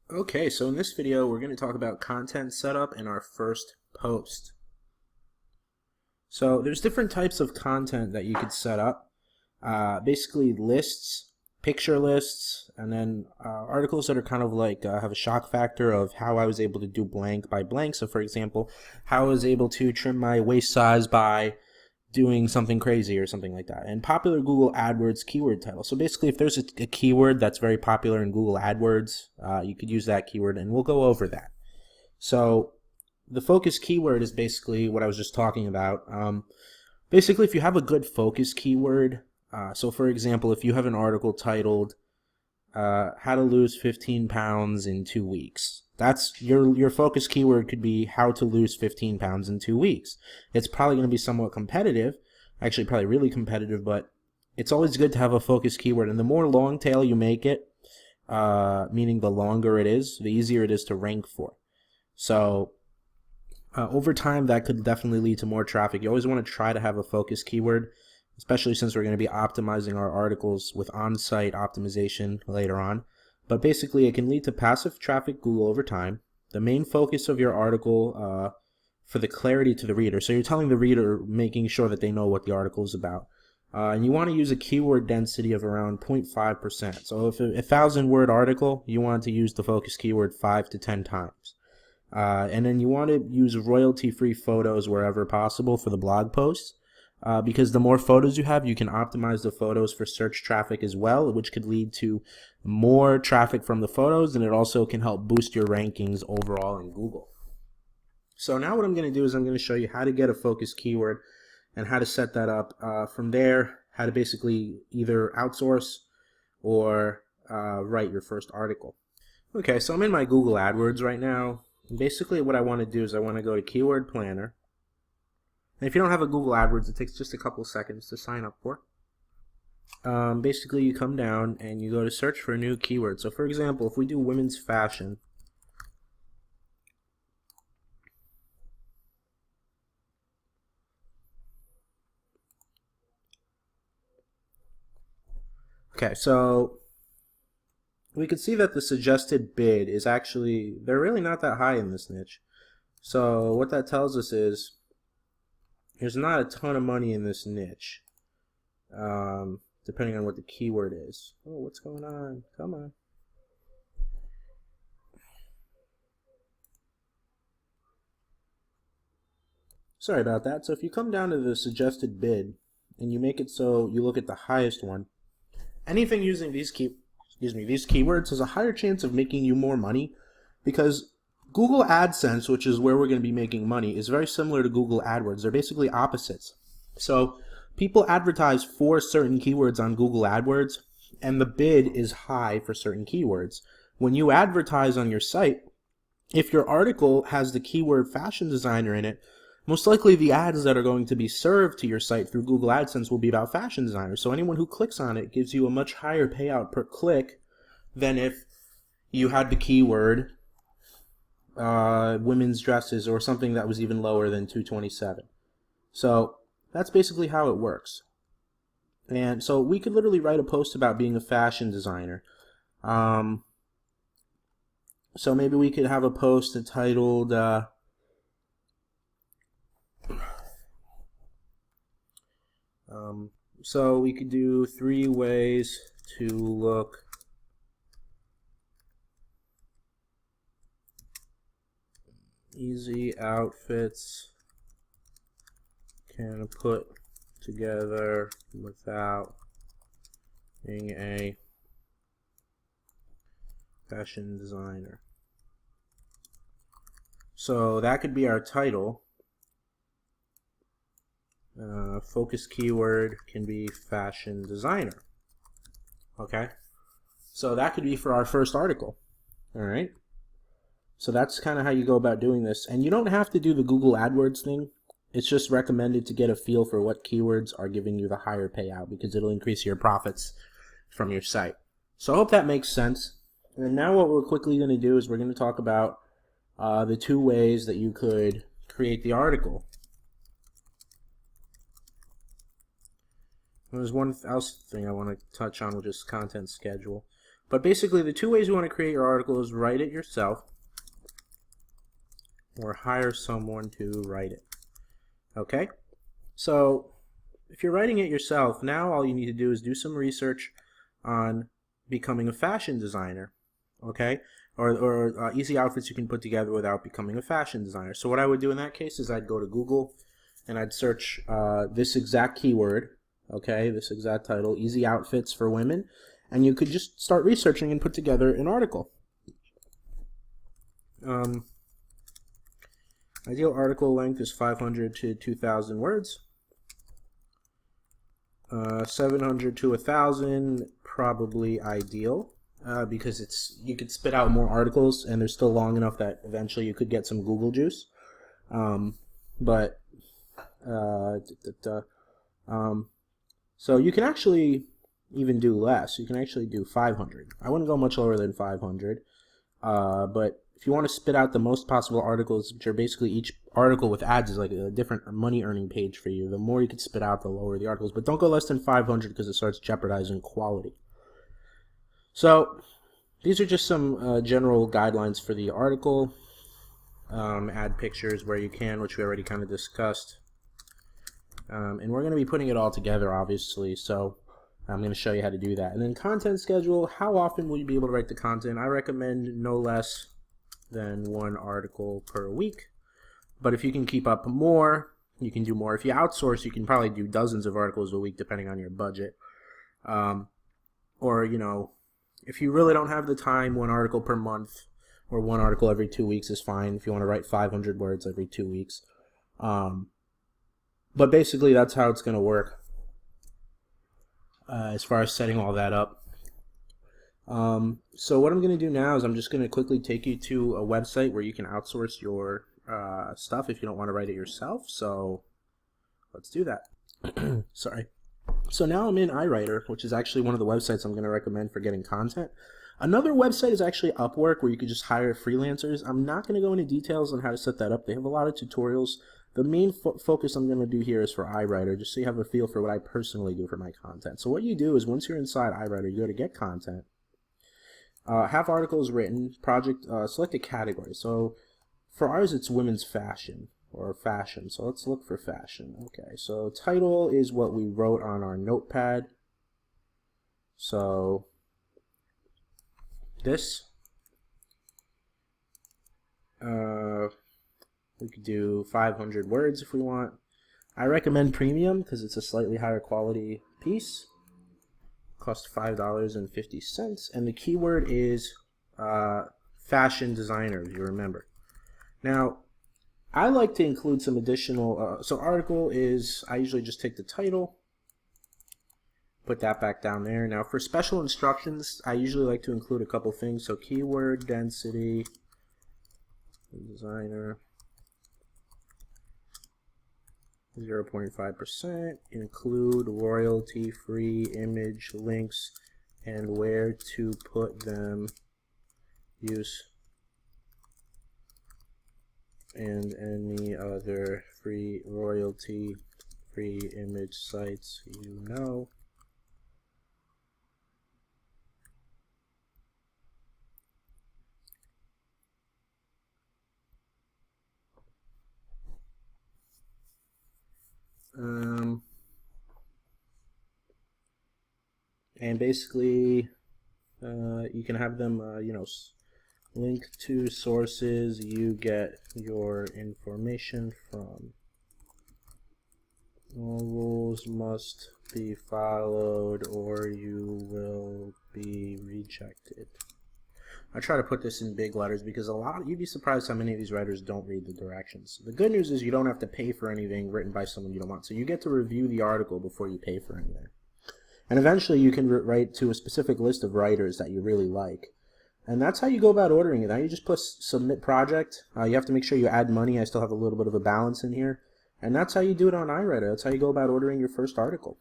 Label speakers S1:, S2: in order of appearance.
S1: Okay, so in this video, we're going to talk about content setup and our first post. So there's different types of content that you could set up. Basically lists, picture lists, and then articles that are kind of like have a shock factor of how I was able to do blank by blank. So for example, how I was able to trim my waist size by doing something crazy or something like that. And popular Google AdWords keyword title. So basically, if there's a keyword that's very popular in Google AdWords, you could use that keyword, and we'll go over that. So the focus keyword is basically what I was just talking about. Basically, if you have a good focus keyword, so for example, if you have an article titled "How to Lose 15 Pounds in 2 Weeks," that's your focus keyword could be how to lose 15 pounds in 2 weeks. It's probably going to be somewhat competitive, actually probably really competitive, but it's always good to have a focus keyword. And the more long tail you make it, meaning the longer it is, the easier it is to rank for. So over time, that could definitely lead to more traffic. You always want to try to have a focus keyword, especially since we're going to be optimizing our articles with on-site optimization later on. But basically, it can lead to passive traffic Google over time. The main focus of your article for the clarity to the reader. So you're telling the reader, making sure that they know what the article is about. And you want to use a keyword density of around 0.5%. So if a 1,000-word article, you want to use the focus keyword 5 to 10 times. And then you want to use royalty-free photos wherever possible for the blog posts. Because the more photos you have, you can optimize the photos for search traffic as well, which could lead to more traffic from the photos, and it also can help boost your rankings overall in Google. So now what I'm going to do is I'm going to show you how to get a focus keyword and how to set that up. From there, how to basically either outsource or write your first article. Okay, so I'm in my Google AdWords right now. And basically what I want to do is I want to go to Keyword Planner. And if you don't have a Google AdWords, it takes just a couple seconds to sign up for. Basically, you come down and you go to search for a new keyword. So for example, if we do women's fashion, okay, so we can see that the suggested bid is actually, they're really not that high in this niche. So what that tells us is there's not a ton of money in this niche, depending on what the keyword is. Oh, what's going on? Come on. Sorry about that. So if you come down to the suggested bid and you make it so you look at the highest one, anything using these keywords has a higher chance of making you more money, because Google AdSense, which is where we're going to be making money, is very similar to Google AdWords. They're basically opposites. So people advertise for certain keywords on Google AdWords, and the bid is high for certain keywords. When you advertise on your site, if your article has the keyword fashion designer in it, most likely the ads that are going to be served to your site through Google AdSense will be about fashion designers. So anyone who clicks on it gives you a much higher payout per click than if you had the keyword women's dresses or something that was even lower than 227. So that's basically how it works. And so we could literally write a post about being a fashion designer. So maybe we could have a post entitled so we could do 3 ways to look easy outfits can put together without being a fashion designer. So that could be our title. Focus keyword can be fashion designer. Okay, so that could be for our first article. All right, so that's kind of how you go about doing this, and you don't have to do the Google AdWords thing. It's just recommended to get a feel for what keywords are giving you the higher payout, because it'll increase your profits from your site. So I hope that makes sense. And now what we're quickly going to do is we're going to talk about the 2 ways that you could create the article. There's one else thing I want to touch on, which is content schedule. But basically, the two ways you want to create your article is write it yourself or hire someone to write it. Okay? So if you're writing it yourself, now all you need to do is do some research on becoming a fashion designer. Okay? Or easy outfits you can put together without becoming a fashion designer. So what I would do in that case is I'd go to Google and I'd search this exact keyword, okay, this exact title, easy outfits for women, and you could just start researching and put together an article. Ideal article length is 500 to 2,000 words. 700 to 1,000 probably ideal. Because you could spit out more articles and they're still long enough that eventually you could get some Google juice. So you can actually even do less. You can actually do 500. I wouldn't go much lower than 500. But if you want to spit out the most possible articles, which are basically each article with ads is like a different money earning page for you, the more you can spit out, the lower the articles. But don't go less than 500 because it starts jeopardizing quality. So these are just some general guidelines for the article. Add pictures where you can, which we already kind of discussed. And we're going to be putting it all together, obviously, so I'm going to show you how to do that. And then content schedule, how often will you be able to write the content? I recommend no less than 1 article per week. But if you can keep up more, you can do more. If you outsource, you can probably do dozens of articles a week depending on your budget. Or, you know, if you really don't have the time, 1 article per month or 1 article every 2 weeks is fine if you want to write 500 words every 2 weeks. But basically, that's how it's going to work as far as setting all that up. So what I'm going to do now is I'm just going to quickly take you to a website where you can outsource your stuff if you don't want to write it yourself. So let's do that. Sorry. So now I'm in iWriter, which is actually one of the websites I'm going to recommend for getting content. Another website is actually Upwork, where you could just hire freelancers. I'm not going to go into details on how to set that up. They have a lot of tutorials. The main focus I'm going to do here is for iWriter, just so you have a feel for what I personally do for my content. So what you do is once you're inside iWriter, you go to Get Content, have articles written, project, select a category. So for ours, it's women's fashion. Or fashion. So let's look for fashion. Okay, so title is what we wrote on our notepad. So this, we could do 500 words if we want. I recommend premium because it's a slightly higher quality piece. Costs $5.50, and the keyword is fashion designer, if you remember. Now, I like to include some additional, so article is, I usually just take the title, put that back down there. Now for special instructions, I usually like to include a couple things. So keyword density, designer, 0.5%, include royalty-free image links and where to put them, use and any other free royalty-free image sites you know. And basically, you can have them, you know, link to sources you get your information from. All rules must be followed or you will be rejected. I try to put this in big letters because you'd be surprised how many of these writers don't read the directions. The good news is you don't have to pay for anything written by someone you don't want. So you get to review the article before you pay for anything. And eventually you can write to a specific list of writers that you really like. And that's how you go about ordering it. Now you just put submit project. You have to make sure you add money. I still have a little bit of a balance in here. And that's how you do it on iWriter. That's how you go about ordering your first article.